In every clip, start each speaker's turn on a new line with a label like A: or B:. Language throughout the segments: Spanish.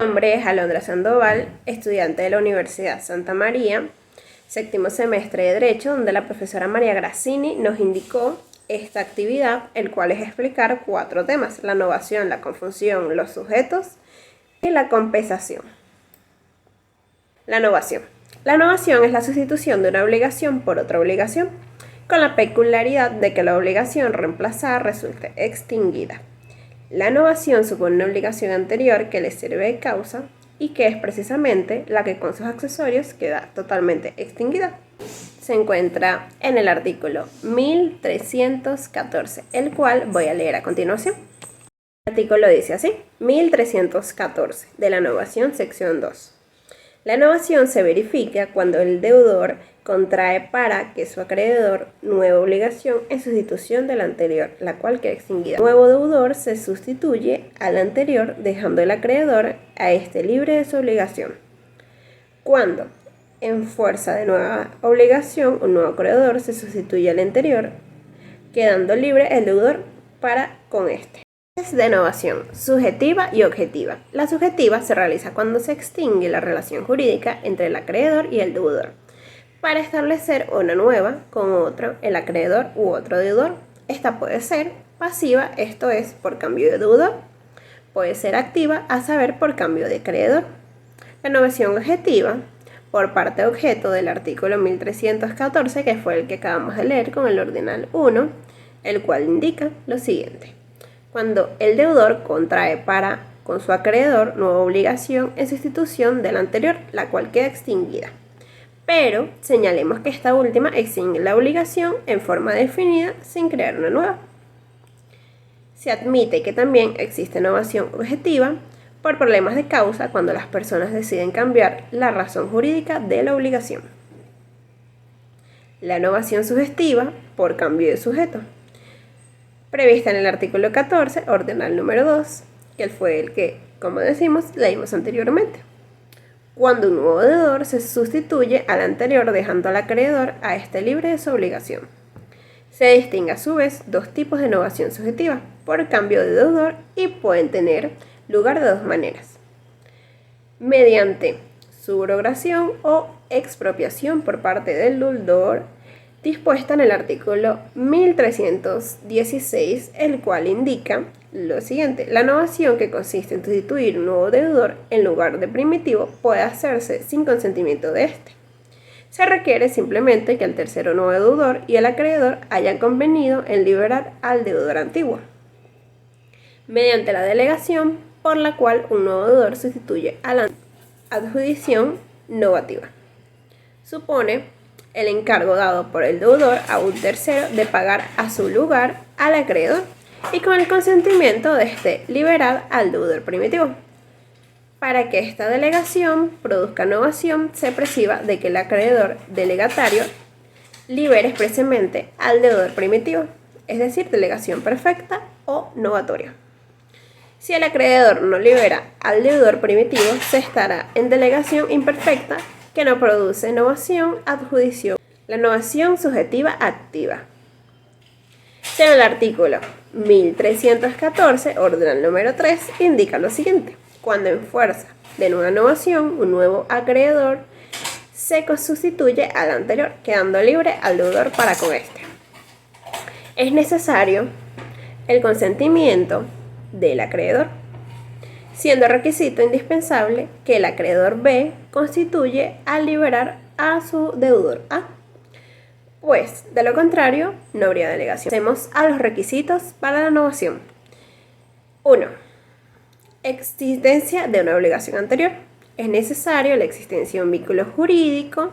A: Mi nombre es Alondra Sandoval, estudiante de la Universidad Santa María, séptimo semestre de Derecho, donde la profesora María Grassini nos indicó esta actividad, el cual es explicar 4 temas: la novación, la confusión, los sujetos y la compensación. La novación. La novación es la sustitución de una obligación por otra obligación, con la peculiaridad de que la obligación reemplazada resulte extinguida. La novación supone una obligación anterior que le sirve de causa y que es precisamente la que con sus accesorios queda totalmente extinguida. Se encuentra en el artículo 1314, el cual voy a leer a continuación. El artículo dice así: 1314 de la novación, sección 2. La novación se verifica cuando el deudor contrae para que su acreedor nueva obligación en sustitución de la anterior, la cual queda extinguida. El nuevo deudor se sustituye al anterior, dejando el acreedor a este libre de su obligación. Cuando, en fuerza de nueva obligación, un nuevo acreedor se sustituye al anterior, quedando libre el deudor para con este. De novación subjetiva y objetiva. La subjetiva se realiza cuando se extingue la relación jurídica entre el acreedor y el deudor, para establecer una nueva con otro, el acreedor u otro deudor. Esta puede ser pasiva, esto es, por cambio de deudor. Puede ser activa, a saber, por cambio de acreedor. La novación objetiva, por parte objeto del artículo 1314, que fue el que acabamos de leer con el ordinal 1, el cual indica lo siguiente: cuando el deudor contrae para con su acreedor nueva obligación en sustitución de la anterior, la cual queda extinguida. Pero señalemos que esta última extingue la obligación en forma definida sin crear una nueva. Se admite que también existe novación objetiva por problemas de causa cuando las personas deciden cambiar la razón jurídica de la obligación. La novación sugestiva por cambio de sujeto, prevista en el artículo 14, ordinal número 2, que fue el que, como decimos, leímos anteriormente. Cuando un nuevo deudor se sustituye al anterior, dejando al acreedor a este libre de su obligación. Se distingue a su vez 2 tipos de novación subjetiva, por cambio de deudor, y pueden tener lugar de 2 maneras: mediante subrogación o expropiación por parte del deudor, dispuesta en el artículo 1316, el cual indica lo siguiente: la novación, que consiste en sustituir un nuevo deudor en lugar de primitivo, puede hacerse sin consentimiento de éste. Se requiere simplemente que el tercero nuevo deudor y el acreedor hayan convenido en liberar al deudor antiguo, mediante la delegación por la cual un nuevo deudor sustituye a la adjudicación novativa. Supone el encargo dado por el deudor a un tercero de pagar a su lugar al acreedor y con el consentimiento de este liberar al deudor primitivo. Para que esta delegación produzca novación, se prescribe de que el acreedor delegatario libere expresamente al deudor primitivo, es decir, delegación perfecta o novatoria. Si el acreedor no libera al deudor primitivo, se estará en delegación imperfecta, que no produce novación adjudicación. La novación subjetiva activa. Según el artículo 1314, ordinal número 3, indica lo siguiente: cuando en fuerza de una novación, un nuevo acreedor se sustituye al anterior, quedando libre al deudor para con este. Es necesario el consentimiento del acreedor, siendo requisito indispensable que el acreedor B constituye al liberar a su deudor A, pues de lo contrario no habría delegación. Pasemos a los requisitos para la novación. 1. Existencia de una obligación anterior. Es necesario la existencia de un vínculo jurídico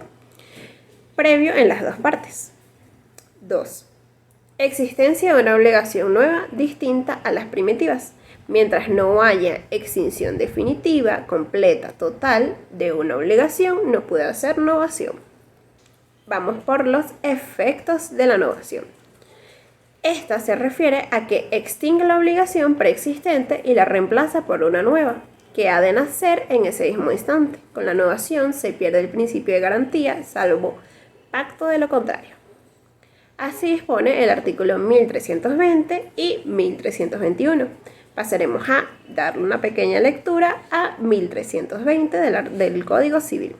A: previo en las 2 partes. 2. Existencia de una obligación nueva distinta a las primitivas. Mientras no haya extinción definitiva, completa, total de una obligación, no puede hacer novación. Vamos por los efectos de la novación. Esta se refiere a que extingue la obligación preexistente y la reemplaza por una nueva, que ha de nacer en ese mismo instante. Con la novación se pierde el principio de garantía, salvo pacto de lo contrario. Así dispone el artículo 1320 y 1321. pasaremos a darle una pequeña lectura a 1320 del Código Civil.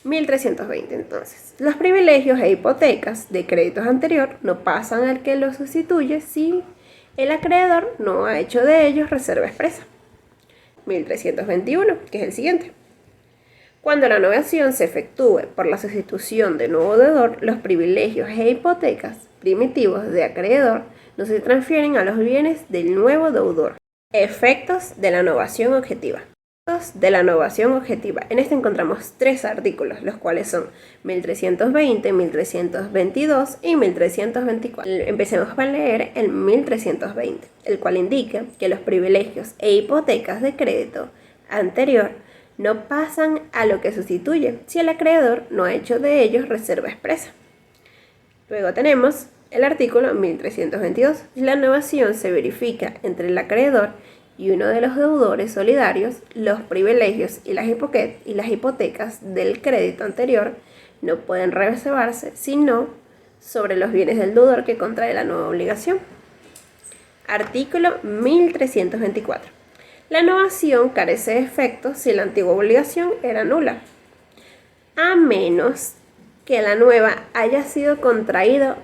A: 1320 entonces. Los privilegios e hipotecas de créditos anterior no pasan al que los sustituye si el acreedor no ha hecho de ellos reserva expresa. 1321, que es el siguiente. Cuando la novación se efectúe por la sustitución de nuevo deudor, los privilegios e hipotecas primitivos de acreedor no se transfieren a los bienes del nuevo deudor. Efectos de la novación objetiva. De la novación objetiva. En este encontramos 3 artículos, los cuales son 1320, 1322 y 1324. Empecemos a leer el 1320, el cual indica que los privilegios e hipotecas de crédito anterior no pasan a lo que sustituye si el acreedor no ha hecho de ellos reserva expresa. Luego tenemos el artículo 1322. La novación se verifica entre el acreedor y uno de los deudores solidarios, los privilegios y las hipotecas del crédito anterior no pueden reservarse sino sobre los bienes del deudor que contrae la nueva obligación. Artículo 1324. La novación carece de efecto si la antigua obligación era nula, a menos que la nueva haya sido contraída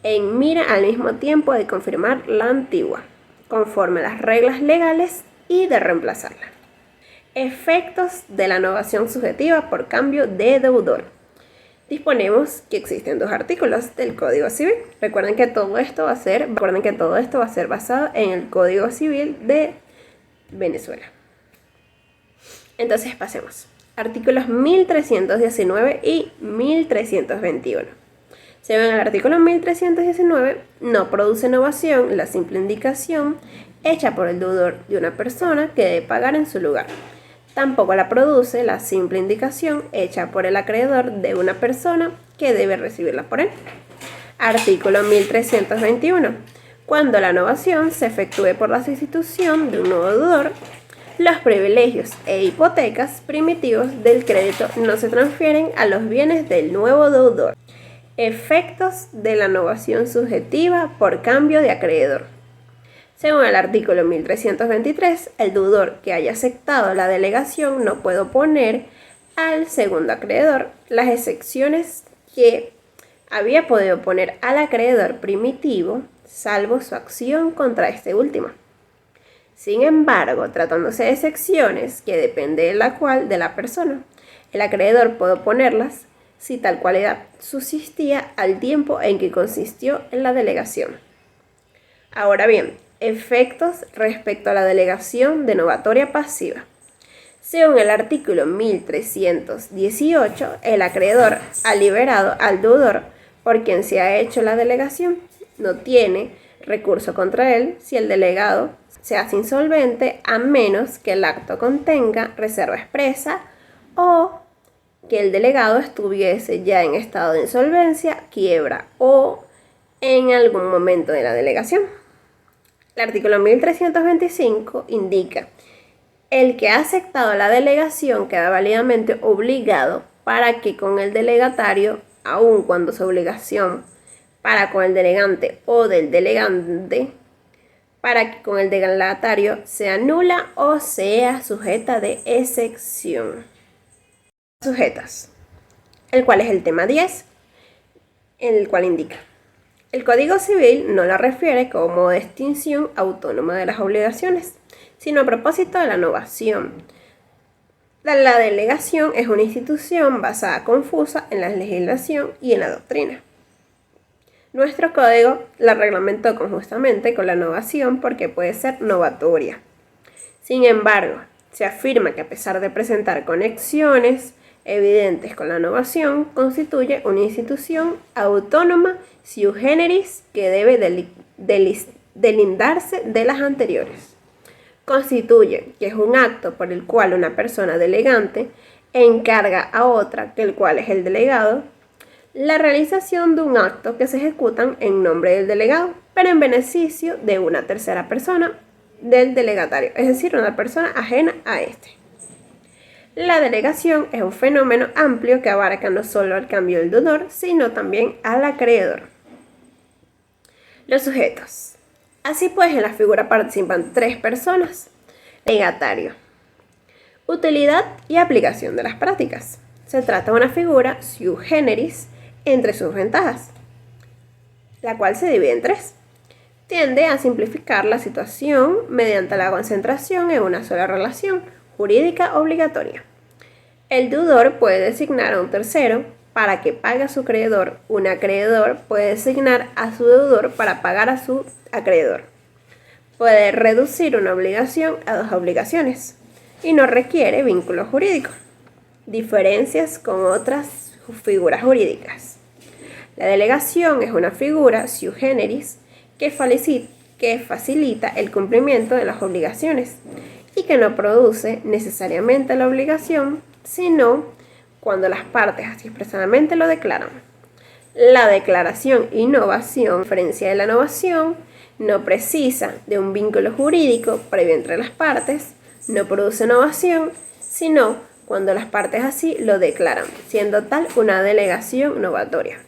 A: en mira al mismo tiempo de confirmar la antigua, conforme a las reglas legales y de reemplazarla. Efectos de la novación subjetiva por cambio de deudor. Disponemos que existen 2 artículos del Código Civil. Recuerden que todo esto va a ser basado en el Código Civil de Venezuela. Entonces pasemos. Artículos 1319 y 1321. Según el artículo 1319, no produce novación la simple indicación hecha por el deudor de una persona que debe pagar en su lugar. Tampoco la produce la simple indicación hecha por el acreedor de una persona que debe recibirla por él. Artículo 1321. Cuando la novación se efectúe por la sustitución de un nuevo deudor, los privilegios e hipotecas primitivos del crédito no se transfieren a los bienes del nuevo deudor. Efectos de la novación subjetiva por cambio de acreedor. Según el artículo 1323, el deudor que haya aceptado la delegación no puede oponer al segundo acreedor las excepciones que había podido oponer al acreedor primitivo, salvo su acción contra este último. Sin embargo, tratándose de excepciones que depende de la persona, el acreedor puede oponerlas si tal cualidad subsistía al tiempo en que consistió en la delegación. Ahora bien, efectos respecto a la delegación de novatoria pasiva. Según el artículo 1318, el acreedor ha liberado al deudor por quien se ha hecho la delegación. No tiene recurso contra él si el delegado se hace insolvente, a menos que el acto contenga reserva expresa o que el delegado estuviese ya en estado de insolvencia, quiebra o en algún momento de la delegación. El artículo 1325 indica: el que ha aceptado la delegación queda válidamente obligado para que con el delegatario, aun cuando su obligación para con el delegante o del delegante, para que con el delegatario sea nula o sea sujeta de excepción. Sujetas, el cual es el tema 10, el cual indica: el Código Civil no la refiere como distinción autónoma de las obligaciones, sino a propósito de la novación. La delegación es una institución basada confusa en la legislación y en la doctrina. Nuestro código la reglamentó conjuntamente con la novación porque puede ser novatoria. Sin embargo, se afirma que a pesar de presentar conexiones evidentes con la novación, constituye una institución autónoma sui generis que debe delindarse de las anteriores. Constituye que es un acto por el cual una persona delegante encarga a otra, que el cual es el delegado, la realización de un acto que se ejecutan en nombre del delegado, pero en beneficio de una tercera persona del delegatario, es decir, una persona ajena a este. La delegación es un fenómeno amplio que abarca no solo al cambio del deudor, sino también al acreedor. Los sujetos. Así pues, en la figura participan 3 personas. Legatario. Utilidad y aplicación de las prácticas. Se trata de una figura sui generis entre sus ventajas, la cual se divide en 3. Tiende a simplificar la situación mediante la concentración en una sola relación jurídica obligatoria. El deudor puede designar a un tercero para que pague a su acreedor. Un acreedor puede designar a su deudor para pagar a su acreedor. Puede reducir una obligación a 2 obligaciones y no requiere vínculo jurídico. Diferencias con otras figuras jurídicas. La delegación es una figura sui generis que facilita el cumplimiento de las obligaciones y que no produce necesariamente la obligación, sino cuando las partes así expresamente lo declaran. La declaración innovación, a diferencia de la novación, no precisa de un vínculo jurídico previo entre las partes, no produce novación, sino cuando las partes así lo declaran, siendo tal una delegación novatoria.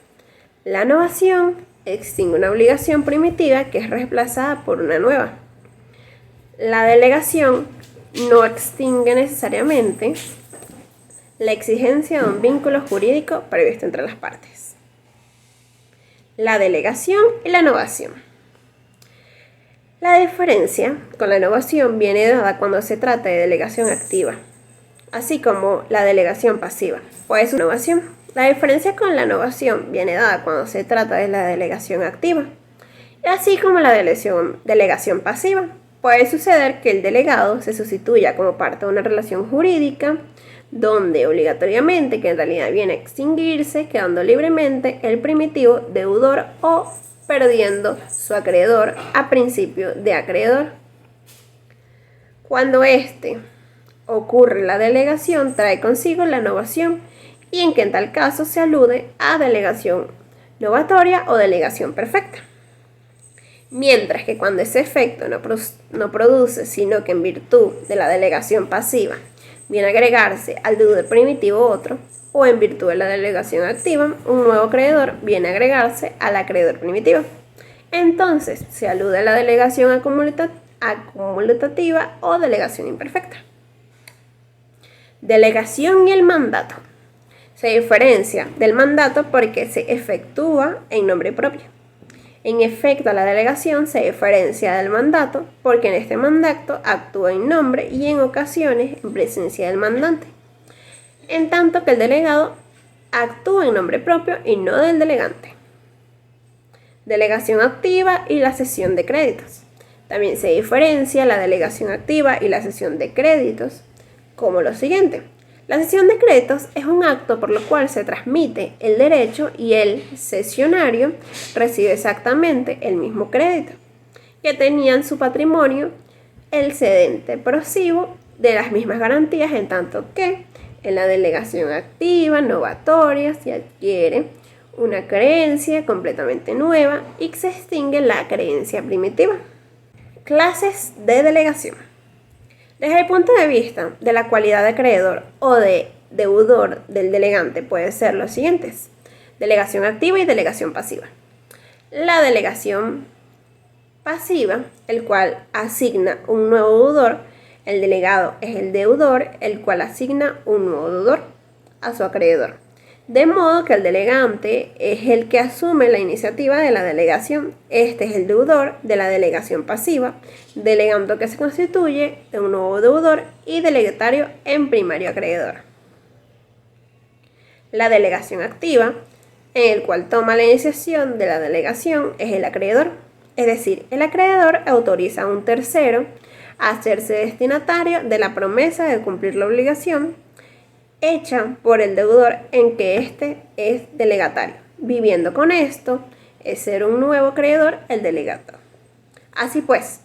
A: La novación extingue una obligación primitiva que es reemplazada por una nueva. La delegación no extingue necesariamente la exigencia de un vínculo jurídico previsto entre las partes. La delegación y la novación. La diferencia con la novación viene dada cuando se trata de delegación activa, así como la delegación pasiva, pues una novación. La diferencia con la novación viene dada cuando se trata de la delegación activa, así como la delegación pasiva. Puede suceder que el delegado se sustituya como parte de una relación jurídica, donde obligatoriamente, que en realidad viene a extinguirse, quedando libremente el primitivo deudor o perdiendo su acreedor a principio de acreedor. Cuando ocurre la delegación, trae consigo la novación, y en que en tal caso se alude a delegación novatoria o delegación perfecta. Mientras que cuando ese efecto no produce, sino que en virtud de la delegación pasiva viene a agregarse al deudor primitivo otro, o en virtud de la delegación activa, un nuevo acreedor viene a agregarse al acreedor primitivo. Entonces se alude a la delegación acumulativa o delegación imperfecta. Delegación y el mandato. Se diferencia del mandato porque se efectúa en nombre propio. En efecto, la delegación se diferencia del mandato porque en este mandato actúa en nombre y en ocasiones en presencia del mandante, en tanto que el delegado actúa en nombre propio y no del delegante. Delegación activa y la cesión de créditos. También se diferencia la delegación activa y la cesión de créditos como lo siguiente. La cesión de créditos es un acto por lo cual se transmite el derecho y el cesionario recibe exactamente el mismo crédito que tenía en su patrimonio el cedente pasivo de las mismas garantías, en tanto que en la delegación activa novatoria se adquiere una creencia completamente nueva y se extingue la creencia primitiva. Clases de delegación. Desde el punto de vista de la cualidad de acreedor o de deudor del delegante puede ser los siguientes: delegación activa y delegación pasiva. La delegación pasiva, el cual asigna un nuevo deudor, el delegado es el deudor, el cual asigna un nuevo deudor a su acreedor. De modo que el delegante es el que asume la iniciativa de la delegación. Este es el deudor de la delegación pasiva, delegando que se constituye de un nuevo deudor y delegatario en primario acreedor. La delegación activa, en el cual toma la iniciación de la delegación, es el acreedor. Es decir, el acreedor autoriza a un tercero a hacerse destinatario de la promesa de cumplir la obligación hecha por el deudor en que éste es delegatario, viviendo con esto es ser un nuevo acreedor el delegado. Así pues,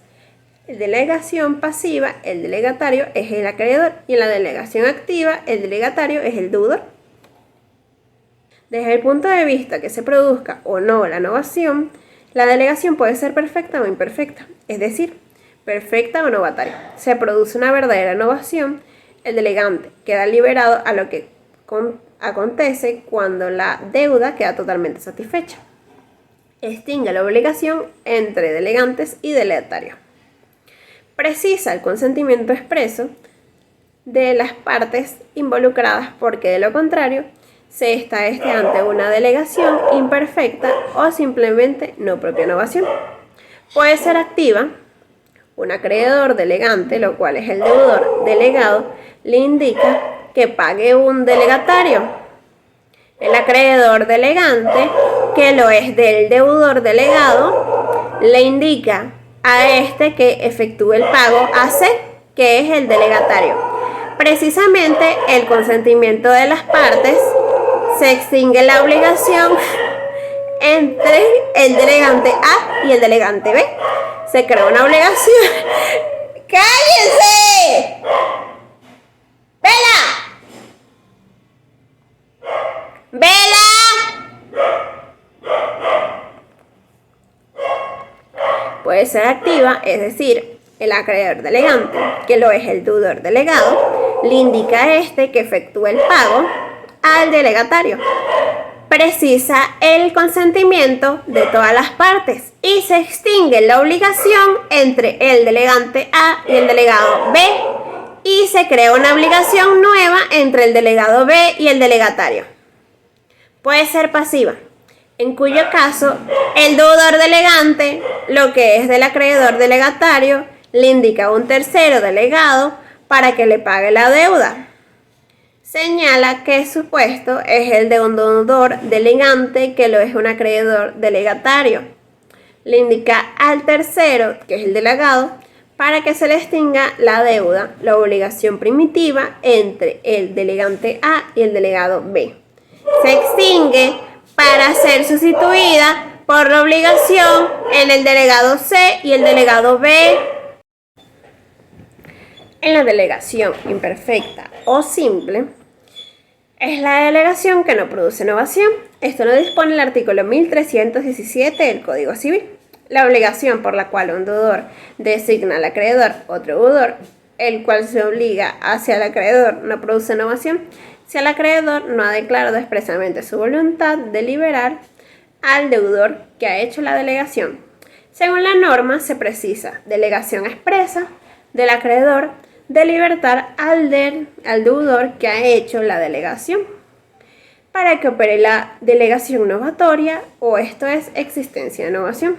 A: en delegación pasiva el delegatario es el acreedor y en la delegación activa el delegatario es el deudor. Desde el punto de vista que se produzca o no la novación, la delegación puede ser perfecta o imperfecta, es decir, perfecta o novataria. Se produce una verdadera novación, el delegante queda liberado a lo que acontece cuando la deuda queda totalmente satisfecha. Extingue la obligación entre delegantes y delegatario. Precisa el consentimiento expreso de las partes involucradas porque de lo contrario se está ante una delegación imperfecta o simplemente no propia novación. Puede ser activa. Un acreedor delegante, lo cual es el deudor delegado, le indica que pague un delegatario. El acreedor delegante, que lo es del deudor delegado, le indica a este que efectúe el pago a C, que es el delegatario. Precisamente el consentimiento de las partes se extingue la obligación entre el delegante A y el delegante B. Se crea una obligación. ¡Cállense! ¡Vela! ¡Vela! Puede ser activa, es decir, el acreedor delegante, que lo es el deudor delegado, le indica a este que efectúe el pago al delegatario. Precisa el consentimiento de todas las partes y se extingue la obligación entre el delegante A y el delegado B y se crea una obligación nueva entre el delegado B y el delegatario. Puede ser pasiva, en cuyo caso el deudor delegante, lo que es del acreedor delegatario, le indica a un tercero delegado para que le pague la deuda. Señala que su puesto es el de un deudor delegante, que lo es un acreedor delegatario. Le indica al tercero, que es el delegado, para que se le extinga la deuda, la obligación primitiva entre el delegante A y el delegado B. Se extingue para ser sustituida por la obligación en el delegado C y el delegado B. En la delegación imperfecta o simple, es la delegación que no produce novación. Esto lo dispone el artículo 1317 del Código Civil. La obligación por la cual un deudor designa al acreedor otro deudor, el cual se obliga hacia el acreedor, no produce novación si el acreedor no ha declarado expresamente su voluntad de liberar al deudor que ha hecho la delegación. Según la norma, se precisa delegación expresa del acreedor de libertar al deudor que ha hecho la delegación para que opere la delegación novatoria, o esto es existencia de novación.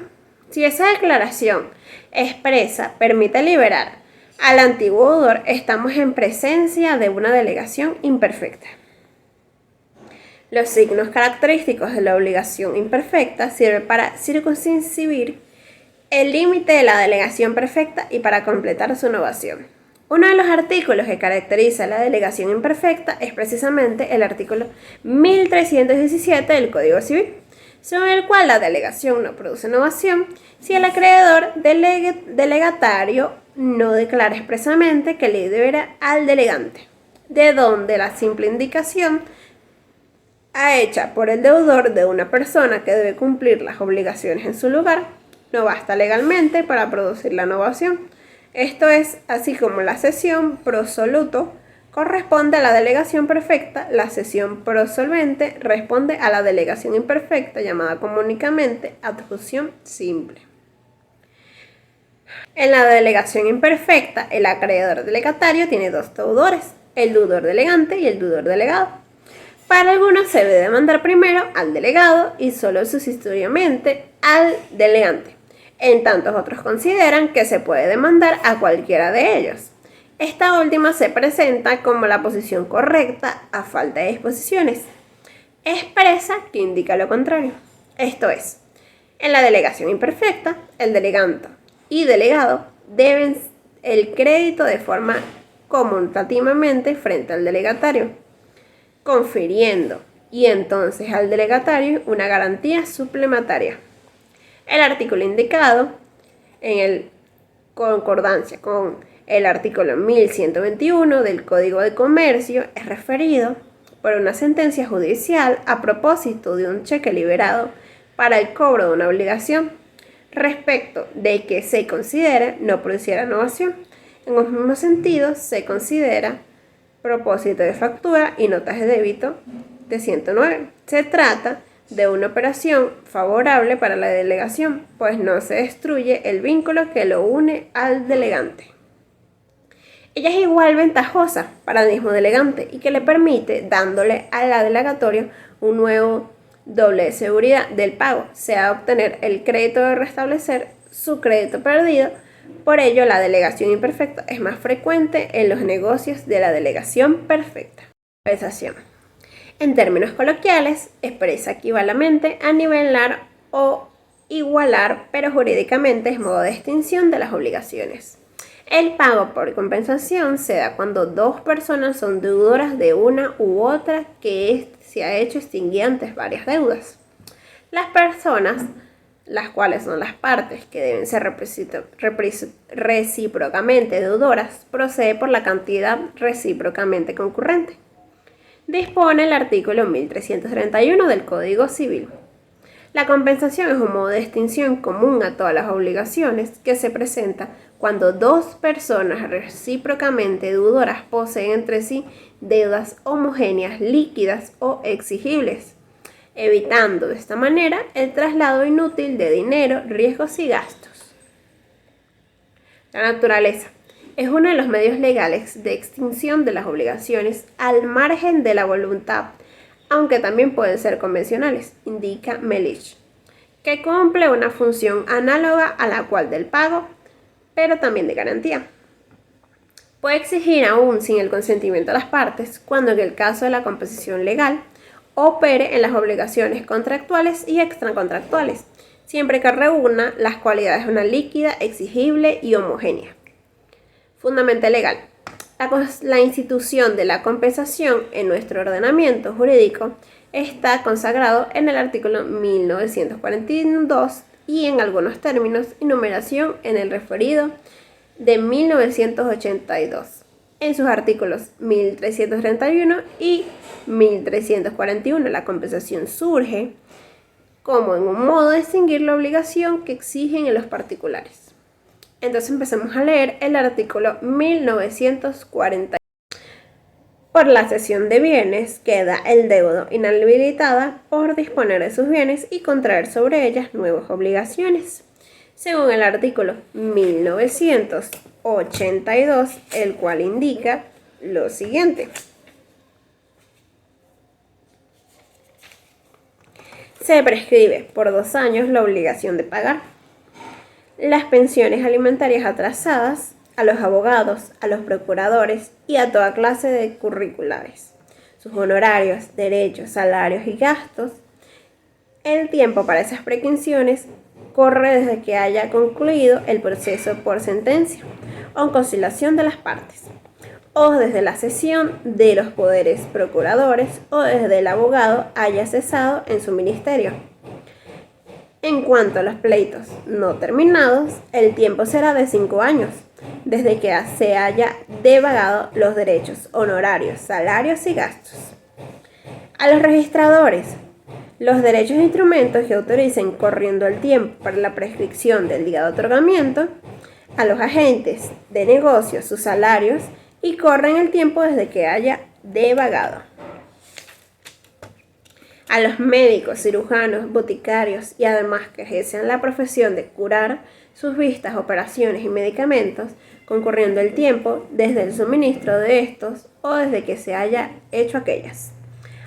A: Si esa declaración expresa permite liberar al antiguo deudor, estamos en presencia de una delegación imperfecta. Los signos característicos de la obligación imperfecta sirven para circunscribir el límite de la delegación perfecta y para completar su novación. Uno de los artículos que caracteriza la delegación imperfecta es precisamente el artículo 1317 del Código Civil, según el cual la delegación no produce novación si el acreedor delegatario no declara expresamente que le libera al delegante, de donde la simple indicación hecha por el deudor de una persona que debe cumplir las obligaciones en su lugar no basta legalmente para producir la novación. Esto es, así como la cesión prosoluto corresponde a la delegación perfecta, la cesión prosolvente responde a la delegación imperfecta, llamada comúnmente adjusión simple. En la delegación imperfecta, el acreedor delegatario tiene dos deudores, el deudor delegante y el deudor delegado. Para algunos se debe demandar primero al delegado y solo sucesivamente al delegante. En tantos otros consideran que se puede demandar a cualquiera de ellos. Esta última se presenta como la posición correcta a falta de disposiciones expresa que indica lo contrario. Esto es, en la delegación imperfecta, el delegante y delegado deben el crédito de forma conmutativamente frente al delegatario, confiriendo y entonces al delegatario una garantía suplementaria. El artículo indicado, en concordancia con el artículo 1121 del Código de Comercio, es referido por una sentencia judicial a propósito de un cheque liberado para el cobro de una obligación, respecto de que se considera no produciera novación. En los mismos sentidos, se considera propósito de factura y notas de débito de 109. Se trata de una operación favorable para la delegación, pues no se destruye el vínculo que lo une al delegante. Ella es igual ventajosa para el mismo delegante y que le permite, dándole al delegatorio un nuevo doble de seguridad del pago, sea obtener el crédito de restablecer su crédito perdido. Por ello, la delegación imperfecta es más frecuente en los negocios de la delegación perfecta. Compensación. En términos coloquiales, expresa equivalente a nivelar o igualar, pero jurídicamente es modo de extinción de las obligaciones. El pago por compensación se da cuando dos personas son deudoras de una u otra que se ha hecho extinguir antes varias deudas. Las personas, las cuales son las partes que deben ser recíprocamente deudoras, procede por la cantidad recíprocamente concurrente. Dispone el artículo 1331 del Código Civil. La compensación es un modo de extinción común a todas las obligaciones que se presenta cuando dos personas recíprocamente deudoras poseen entre sí deudas homogéneas, líquidas o exigibles, evitando de esta manera el traslado inútil de dinero, riesgos y gastos. La naturaleza es uno de los medios legales de extinción de las obligaciones al margen de la voluntad, aunque también pueden ser convencionales, indica Melich, que cumple una función análoga a la cual del pago, pero también de garantía. Puede exigir aún sin el consentimiento de las partes, cuando en el caso de la compensación legal opere en las obligaciones contractuales y extracontractuales, siempre que reúna las cualidades de una líquida, exigible y homogénea. Fundamento legal. La institución de la compensación en nuestro ordenamiento jurídico está consagrado en el artículo 1942 y en algunos términos y numeración en el referido de 1982, en sus artículos 1331 y 1341. La compensación surge como en un modo de extinguir la obligación que exigen en los particulares. Entonces empecemos a leer el artículo 1940. Por la cesión de bienes queda el deudo inhabilitada por disponer de sus bienes y contraer sobre ellas nuevas obligaciones. Según el artículo 1982, el cual indica lo siguiente. Se prescribe por 2 años la obligación de pagar las pensiones alimentarias atrasadas a los abogados, a los procuradores y a toda clase de curriculares, sus honorarios, derechos, salarios y gastos. El tiempo para esas prescripciones corre desde que haya concluido el proceso por sentencia o conciliación de las partes, o desde la cesión de los poderes procuradores o desde el abogado haya cesado en su ministerio. En cuanto a los pleitos no terminados, el tiempo será de 5 años, desde que se haya devagado los derechos, honorarios, salarios y gastos. A los registradores, los derechos e instrumentos que autoricen corriendo el tiempo para la prescripción del día de otorgamiento. A los agentes de negocios, sus salarios, y corren el tiempo desde que haya devagado. A los médicos, cirujanos, boticarios y además que ejercen la profesión de curar sus vistas, operaciones y medicamentos, concurriendo el tiempo desde el suministro de estos o desde que se haya hecho aquellas.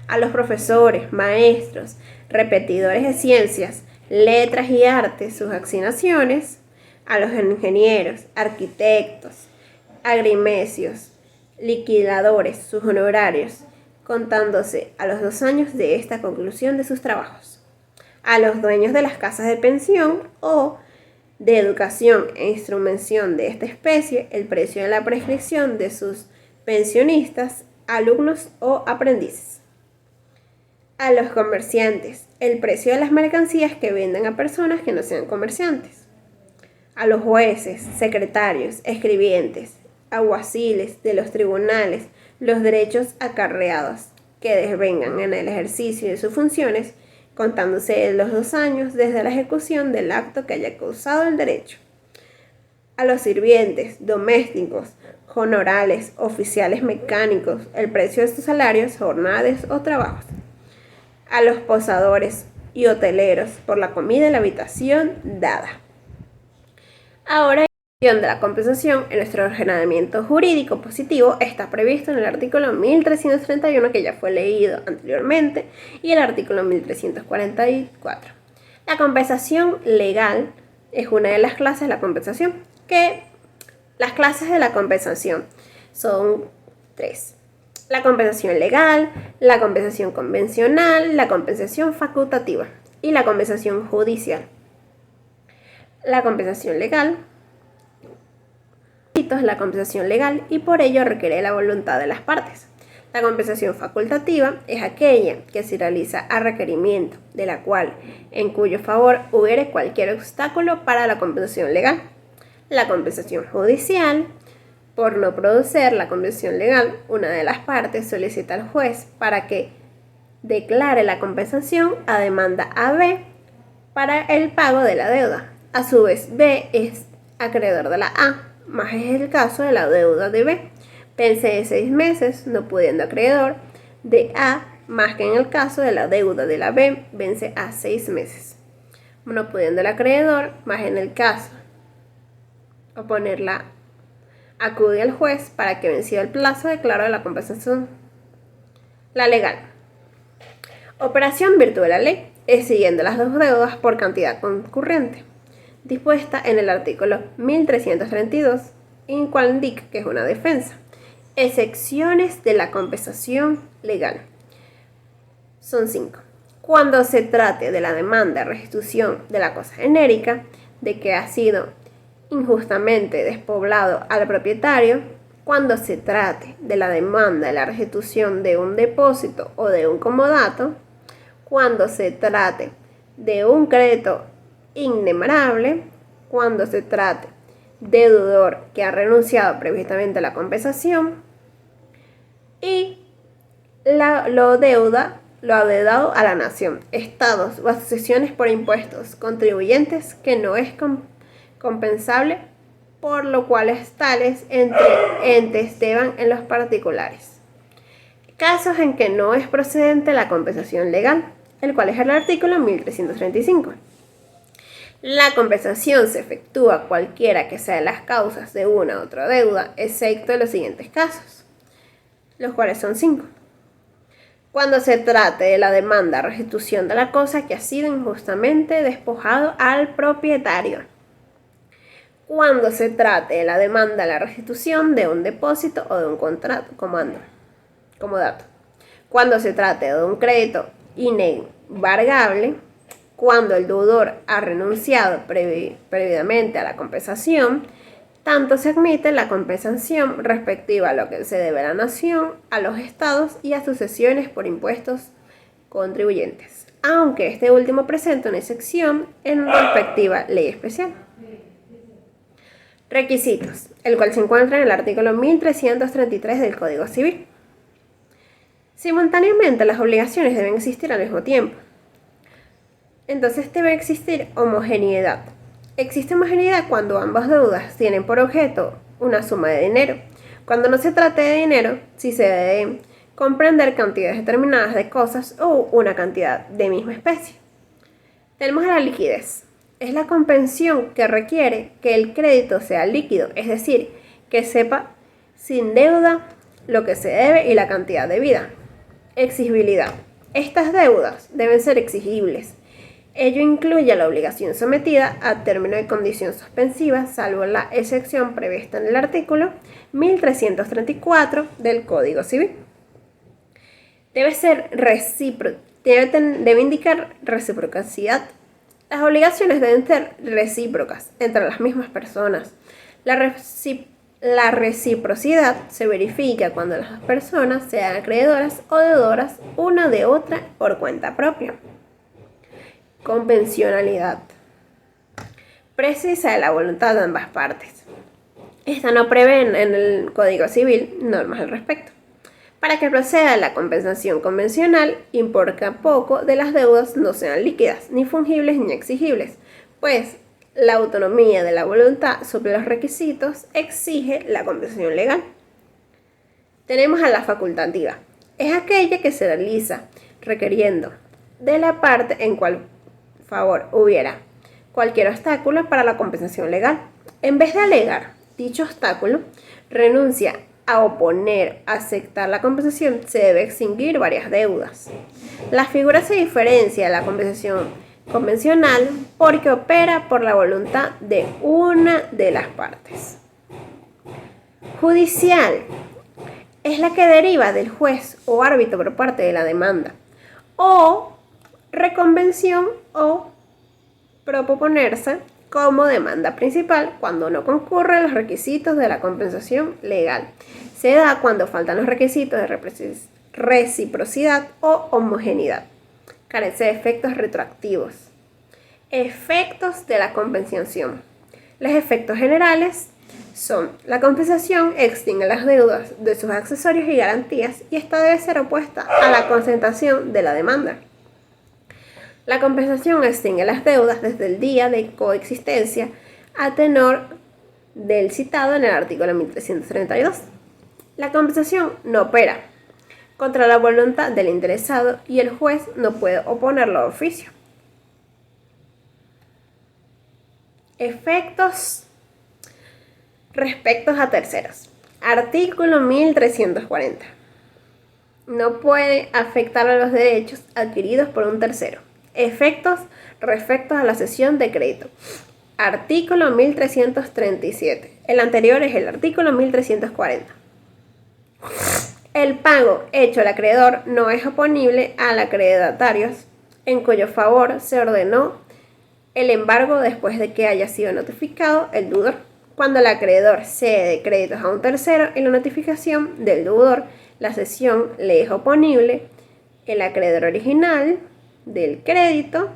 A: A los profesores, maestros, repetidores de ciencias, letras y artes, sus asignaciones. A los ingenieros, arquitectos, agrimesios, liquidadores, sus honorarios, contándose a los 2 años de esta conclusión de sus trabajos. A los dueños de las casas de pensión o de educación e instrumención de esta especie, el precio de la prescripción de sus pensionistas, alumnos o aprendices. A los comerciantes, el precio de las mercancías que venden a personas que no sean comerciantes. A los jueces, secretarios, escribientes, alguaciles de los tribunales, los derechos acarreados que desvengan en el ejercicio de sus funciones, contándose de los 2 años desde la ejecución del acto que haya causado el derecho. A los sirvientes, domésticos, honorales, oficiales mecánicos, el precio de sus salarios, jornadas o trabajos. a los posadores y hoteleros por la comida y la habitación dada. Ahora, la de la compensación en nuestro ordenamiento jurídico positivo está previsto en el artículo 1331, que ya fue leído anteriormente, y el artículo 1344. La compensación legal es una de las clases de la compensación, que las clases de la compensación son 3. La compensación legal, la compensación convencional, la compensación facultativa y la compensación judicial. La compensación legal es la compensación legal y por ello requiere la voluntad de las partes. La compensación facultativa es aquella que se realiza a requerimiento, de la cual en cuyo favor hubiere cualquier obstáculo para la compensación legal. La compensación judicial, por no producir la compensación legal, una de las partes solicita al juez para que declare la compensación a demanda a B para el pago de la deuda. A su vez, B es acreedor de la A, más es el caso de la deuda de B. Vence de 6 meses, no pudiendo acreedor de A, más que en el caso de la deuda de la B, vence a 6 meses. No pudiendo el acreedor, más en el caso oponerla, acude al juez para que vencido el plazo declare la compensación. La legal. Operación virtud de la ley es siguiendo las dos deudas por cantidad concurrente, dispuesta en el artículo 1332, en cual indica que es una defensa. Excepciones de la compensación legal son 5. Cuando se trate de la demanda de restitución de la cosa genérica, de que ha sido injustamente despoblado al propietario, cuando se trate de la demanda de la restitución de un depósito o de un comodato, cuando se trate de un crédito innemorable, cuando se trate de deudor que ha previamente a la compensación y lo adeudado a la nación, estados o asociaciones por impuestos, contribuyentes que no es compensable, por lo cual tales entes deban en los particulares. Casos en que no es procedente la compensación legal, el cual es el artículo 1335. La compensación se efectúa cualquiera que sea las causas de una u otra deuda, excepto en los siguientes casos, los cuales son 5. Cuando se trate de la demanda de restitución de la cosa que ha sido injustamente despojado al propietario. Cuando se trate de la demanda de la restitución de un depósito o de un contrato, comodato. Cuando se trate de un crédito inembargable, cuando el deudor ha renunciado previamente a la compensación, tanto se admite la compensación respectiva a lo que se debe a la nación, a los estados y a sucesiones por impuestos contribuyentes, aunque este último presenta una excepción en respectiva ley especial. Requisitos, el cual se encuentra en el artículo 1333 del Código Civil. Simultáneamente, las obligaciones deben existir al mismo tiempo. Entonces debe existir homogeneidad. Existe homogeneidad cuando ambas deudas tienen por objeto una suma de dinero. Cuando no se trate de dinero, si se debe comprender cantidades determinadas de cosas o una cantidad de misma especie. Tenemos la liquidez. Es la compensación que requiere que el crédito sea líquido, es decir, que sepa sin deuda lo que se debe y la cantidad debida. Exigibilidad. Estas deudas deben ser exigibles. Ello incluye la obligación sometida a término de condición suspensiva, salvo la excepción prevista en el artículo 1334 del Código Civil. Debe indicar reciprocidad. Las obligaciones deben ser recíprocas entre las mismas personas. La reciprocidad se verifica cuando las dos personas sean acreedoras o deudoras una de otra por cuenta propia. Convencionalidad. Precisa de la voluntad de ambas partes. Esta no prevé en el Código Civil normas al respecto. Para que proceda la compensación convencional, importa poco de las deudas no sean líquidas, ni fungibles ni exigibles, pues la autonomía de la voluntad sobre los requisitos exige la compensación legal. Tenemos a la facultativa. Es aquella que se realiza requiriendo de la parte en cual favor hubiera cualquier obstáculo para la compensación legal. En vez de alegar dicho obstáculo, renuncia a oponer, aceptar la compensación, se debe extinguir varias deudas. La figura se diferencia de la compensación convencional porque opera por la voluntad de una de las partes. Judicial es la que deriva del juez o árbitro por parte de la demanda, o reconvención o proponerse como demanda principal cuando no concurren los requisitos de la compensación legal. Se da cuando faltan los requisitos de reciprocidad o homogeneidad. Carece de efectos retroactivos. Efectos de la compensación. Los efectos generales son: la compensación extingue las deudas de sus accesorios y garantías, y esta debe ser opuesta a la concentración de la demanda. La compensación extingue las deudas desde el día de coexistencia a tenor del citado en el artículo 1332. La compensación no opera contra la voluntad del interesado y el juez no puede oponerlo a oficio. Efectos respecto a terceros. Artículo 1340. No puede afectar a los derechos adquiridos por un tercero. Efectos respecto a la cesión de crédito. Artículo 1337. El anterior es el artículo 1340. El pago hecho al acreedor no es oponible al acreedatario en cuyo favor se ordenó el embargo después de que haya sido notificado el deudor. Cuando el acreedor cede créditos a un tercero en la notificación del deudor, la cesión le es oponible. El acreedor original del crédito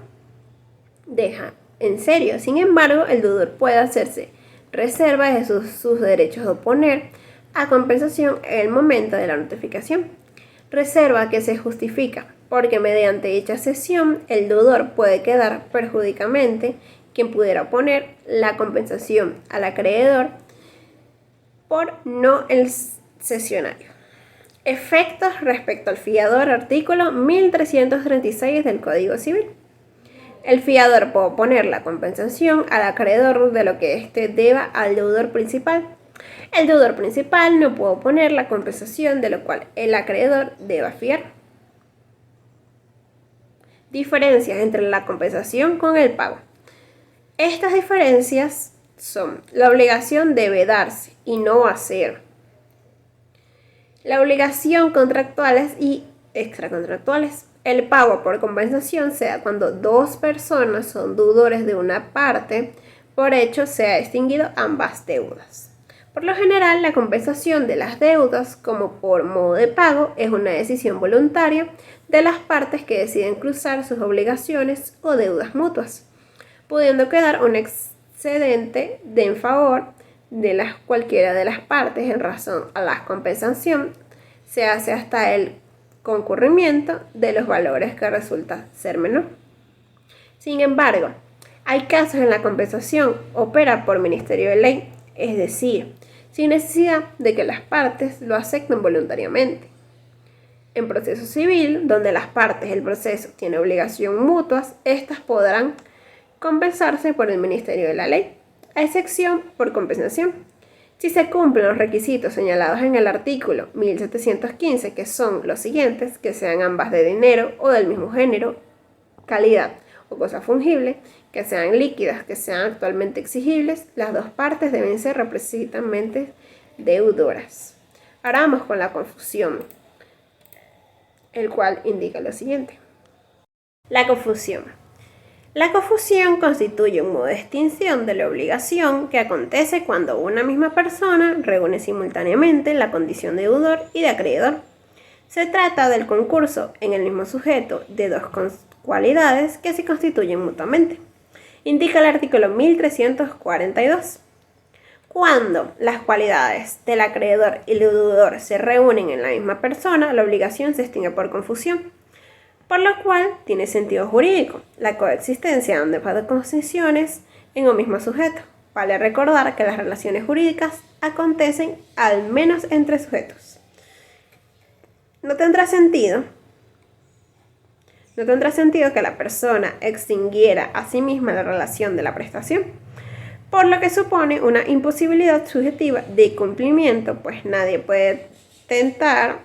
A: deja en serio. Sin embargo, el deudor puede hacerse reserva de sus derechos de oponer a compensación en el momento de la notificación. Reserva que se justifica porque mediante dicha cesión el deudor puede quedar perjudicamente quien pudiera oponer la compensación al acreedor por no el cesionario. Efectos respecto al fiador. Artículo 1336 del Código Civil. El fiador puede oponer la compensación al acreedor de lo que éste deba al deudor principal. El deudor principal no puede oponer la compensación de lo cual el acreedor deba fiar. Diferencias entre la compensación con el pago. Estas diferencias son: la obligación debe darse y no hacer. La obligación contractuales y extracontractuales. El pago por compensación se da cuando dos personas son deudores de una parte, por hecho se ha extinguido ambas deudas. Por lo general, la compensación de las deudas como por modo de pago es una decisión voluntaria de las partes que deciden cruzar sus obligaciones o deudas mutuas, pudiendo quedar un excedente en favor de cualquiera de las partes en razón a la compensación. Se hace hasta el concurrimiento de los valores que resulta ser menor. Sin embargo, hay casos en la compensación opera por ministerio de ley, es decir, sin necesidad de que las partes lo acepten voluntariamente. En proceso civil, donde las partes del proceso tienen obligación mutuas, estas podrán compensarse por el ministerio de la ley, a excepción por compensación. Si se cumplen los requisitos señalados en el artículo 1715, que son los siguientes: que sean ambas de dinero o del mismo género, calidad o cosa fungible, que sean líquidas, que sean actualmente exigibles, las dos partes deben ser reciprocamente deudoras. Ahora vamos con la confusión, el cual indica lo siguiente. La confusión. La confusión constituye un modo de extinción de la obligación que acontece cuando una misma persona reúne simultáneamente la condición de deudor y de acreedor. Se trata del concurso en el mismo sujeto de dos cualidades que se constituyen mutuamente. Indica el artículo 1342. Cuando las cualidades del acreedor y el deudor se reúnen en la misma persona, la obligación se extingue por confusión, por lo cual tiene sentido jurídico la coexistencia de ambas condiciones en un mismo sujeto. Vale recordar que las relaciones jurídicas acontecen al menos entre sujetos. No tendrá sentido No tendrá sentido que la persona extinguiera a sí misma la relación de la prestación, por lo que supone una imposibilidad subjetiva de cumplimiento, pues nadie puede tentar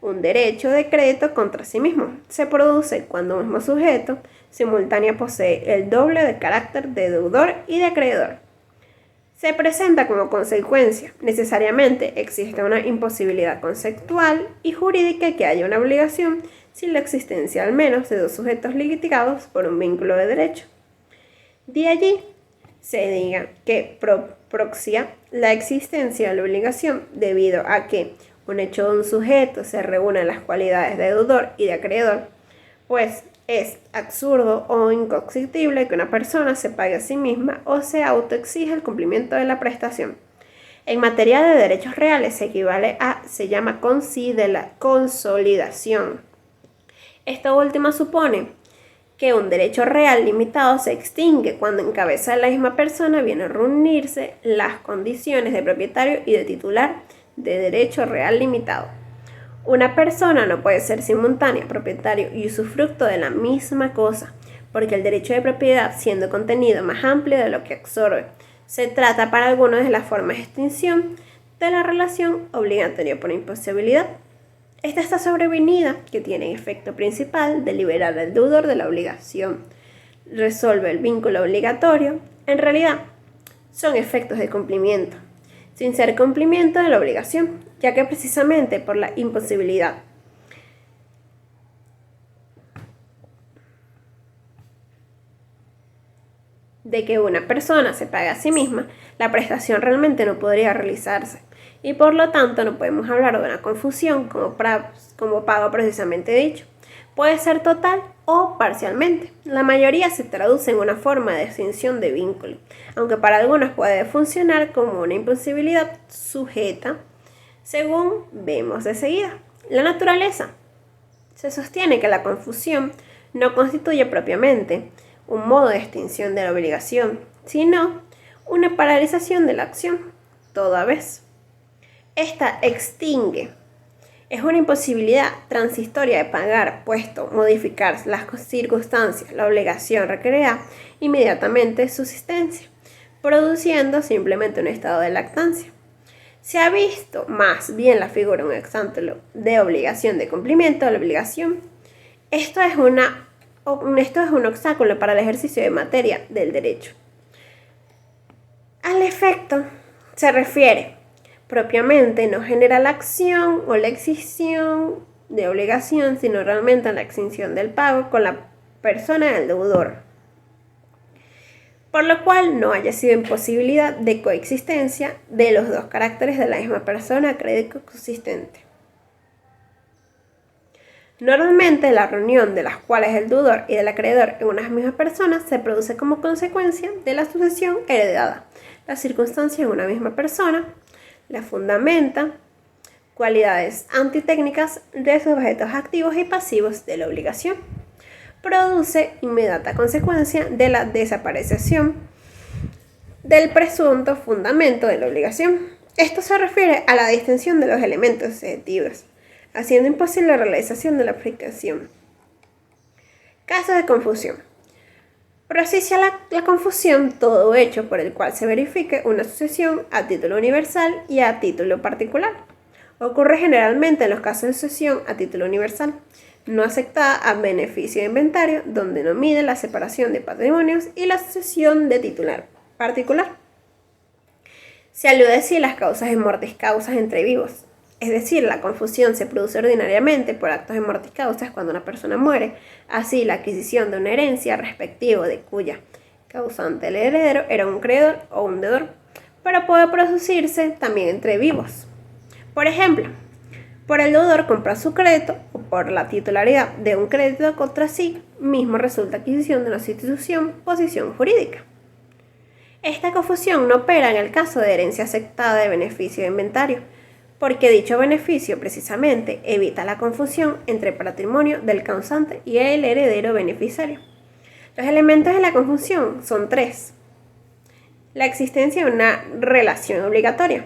A: un derecho de crédito contra sí mismo. Se produce cuando un mismo sujeto simultáneo posee el doble de carácter de deudor y de acreedor. Se presenta como consecuencia. Necesariamente existe una imposibilidad conceptual y jurídica que haya una obligación sin la existencia al menos de dos sujetos litigados por un vínculo de derecho. De allí se diga que proxia la existencia de la obligación debido a que un hecho de un sujeto se reúnen las cualidades de deudor y de acreedor, pues es absurdo o inconcebible que una persona se pague a sí misma o se autoexija el cumplimiento de la prestación. En materia de derechos reales se llama consolidación. Esta última supone que un derecho real limitado se extingue cuando en cabeza de la misma persona vienen a reunirse las condiciones de propietario y de titular de derecho real limitado. Una persona no puede ser simultánea, propietario y usufructo de la misma cosa, porque el derecho de propiedad, siendo contenido más amplio de lo que absorbe, se trata para algunos de las formas de extinción de la relación obligatoria por imposibilidad. Esta está sobrevenida, que tiene efecto principal de liberar al deudor de la obligación. Resuelve el vínculo obligatorio. En realidad, son efectos de cumplimiento, sin ser cumplimiento de la obligación, ya que precisamente por la imposibilidad de que una persona se pague a sí misma, la prestación realmente no podría realizarse y por lo tanto no podemos hablar de una confusión como pago precisamente dicho. Puede ser total o parcialmente. La mayoría se traduce en una forma de extinción de vínculo, aunque para algunos puede funcionar como una imposibilidad sujeta, según vemos de seguida. La naturaleza. Se sostiene que la confusión no constituye propiamente un modo de extinción de la obligación, sino una paralización de la acción, toda vez. Esta extingue. Es una imposibilidad transitoria de pagar, puesto modificar las circunstancias, la obligación requerirá inmediatamente su existencia, produciendo simplemente un estado de lactancia. Se ha visto más bien la figura un exántolo de obligación de cumplimiento de la obligación. Esto es un obstáculo para el ejercicio de materia del derecho. Al efecto, se refiere propiamente no genera la acción o la extinción de obligación, sino realmente la extinción del pago con la persona del deudor, por lo cual no haya sido imposibilidad de coexistencia de los dos caracteres de la misma persona crédito consistente. Normalmente la reunión de las cuales el deudor y el acreedor en una misma persona se produce como consecuencia de la sucesión heredada. La circunstancia en una misma persona la fundamenta cualidades antitécnicas de sus objetos activos y pasivos de la obligación. Produce inmediata consecuencia de la desaparición del presunto fundamento de la obligación. Esto se refiere a la distinción de los elementos subjetivos, haciendo imposible la realización de la aplicación. Casos de confusión. Propicia la confusión todo hecho por el cual se verifique una sucesión a título universal y a título particular. Ocurre generalmente en los casos de sucesión a título universal, no aceptada a beneficio de inventario, donde no mide la separación de patrimonios y la sucesión de titular particular. Se alude así a las causas de mortis causas entre vivos. Es decir, la confusión se produce ordinariamente por actos de mortis causas cuando una persona muere, así la adquisición de una herencia respectivo de cuya causante el heredero era un acreedor o un deudor, pero puede producirse también entre vivos. Por ejemplo, por el deudor comprar su crédito o por la titularidad de un crédito contra sí mismo resulta adquisición de una sustitución posición jurídica. Esta confusión no opera en el caso de herencia aceptada de beneficio de inventario, porque dicho beneficio precisamente evita la confusión entre patrimonio del causante y el heredero beneficiario. Los elementos de la confusión son tres. La existencia de una relación obligatoria.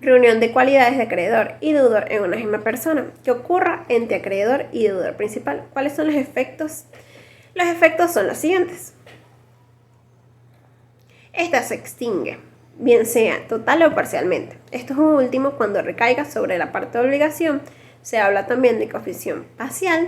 A: Reunión de cualidades de acreedor y deudor en una misma persona que ocurra entre acreedor y deudor principal. ¿Cuáles son los efectos? Los efectos son los siguientes. Esta se extingue, bien sea total o parcialmente. Esto es un último cuando recaiga sobre la parte de obligación. Se habla también de coefficiente parcial